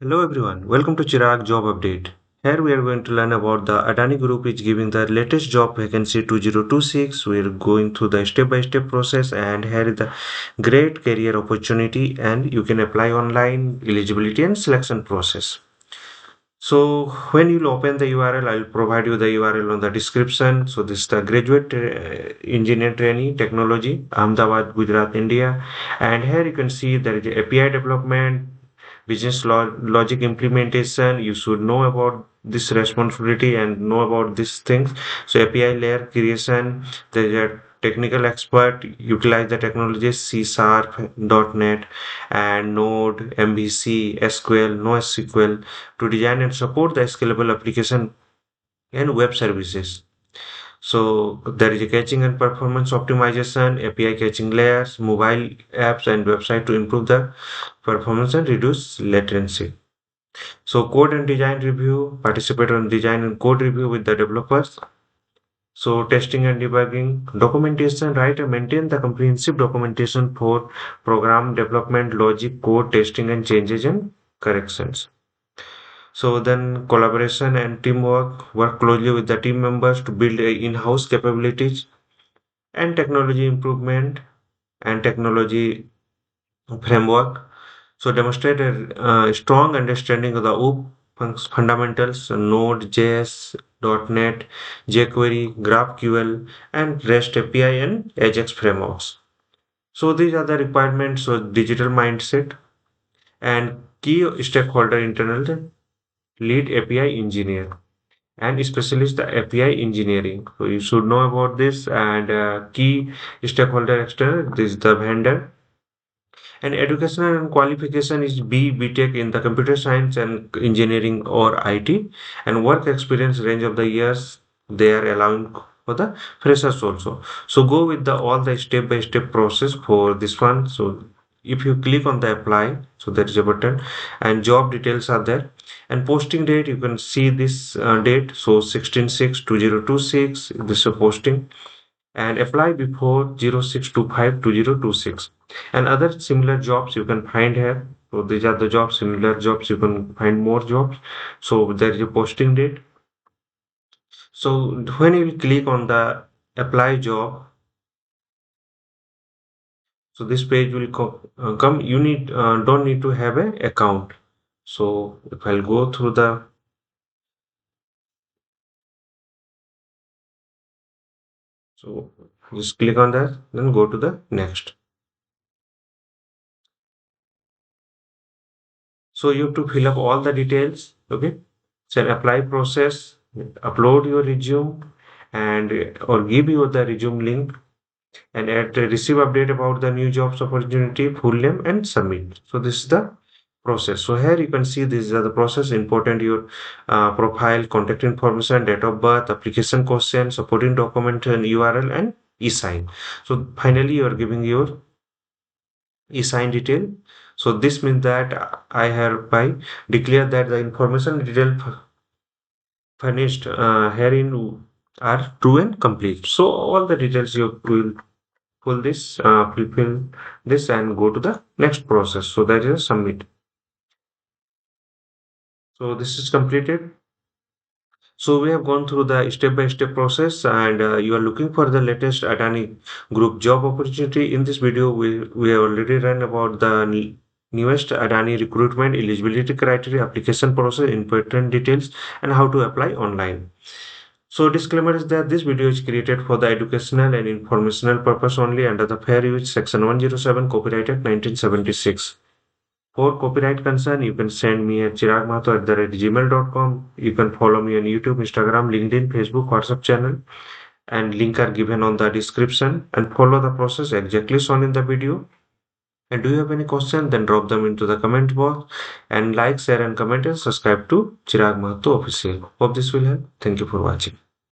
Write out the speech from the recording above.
Hello everyone, welcome to Chirag Job Update. Here we are going to learn about the Adani Group is giving the latest job vacancy 2026. We are going through the step-by-step process and here is the great career opportunity and you can apply online, eligibility and selection process. So when you'll open the URL, I'll provide you the URL on the description. So this is the graduate engineer trainee technology, Ahmedabad, Gujarat, India. And here you can see there is API development, logic implementation. You should know about this responsibility and know about these things. So API layer creation, there is a technical expert, utilize the technologies C Sharp, .NET and Node, MVC, SQL, NoSQL to design and support the scalable application and web services. So there is a caching and performance optimization, API caching layers, mobile apps and website to improve the performance and reduce latency. So code and design review, participate on design and code review with the developers. So testing and debugging, documentation, write and maintain the comprehensive documentation for program development, logic, code testing and changes and corrections. So then collaboration and teamwork, work closely with the team members to build in-house capabilities and technology improvement and technology framework. So demonstrate a strong understanding of the fundamentals, Node, JS, .NET, jQuery, GraphQL, and REST API and Ajax frameworks. So these are the requirements. So digital mindset and key stakeholder internal lead API engineer and specialist API engineering. So you should know about this and key stakeholder external. This is the vendor and educational and qualification is BTech in the computer science and engineering or IT and work experience range of the years they are allowing for the freshers also. So go with the all the step by step process for this one. So if you click on the apply, so there is a button and job details are there and posting date you can see this date. So 16/6/2026 this is a posting and apply before 06/25/2026 and other similar jobs you can find here. So these are the jobs, similar jobs, you can find more jobs. So there is a posting date. So when you click on the apply job, so this page will come. You need don't need to have a account. So if I'll go through the, so just click on that, then go to the next. So you have to fill up all the details. Okay. So apply process, upload your resume and or give you the resume link and add receive update about the new jobs opportunity, full name and submit. So this is the process. So here you can see these are the process important your profile, contact information, date of birth, application question, supporting document and URL and e-sign. So finally you are giving your e-sign detail. So this means that I hereby declare that the information detail furnished herein are true and complete. So all the details you will fulfill this and go to the next process. So that is submit. So this is completed. So we have gone through the step-by-step process and you are looking for the latest Adani Group job opportunity. In this video, we have already run about the newest Adani recruitment eligibility criteria, application process, important details, and how to apply online. So disclaimer is that this video is created for the educational and informational purpose only under the Fair Use Section 107 Copyright Act 1976. For copyright concern, you can send me at chiragmahto@gmail.com. You can follow me on YouTube, Instagram, LinkedIn, Facebook, WhatsApp channel, and link are given on the description. And follow the process exactly shown in the video. And do you have any question? Then drop them into the comment box. And like, share, and comment and subscribe to Chirag Mahto Official. Hope this will help. Thank you for watching.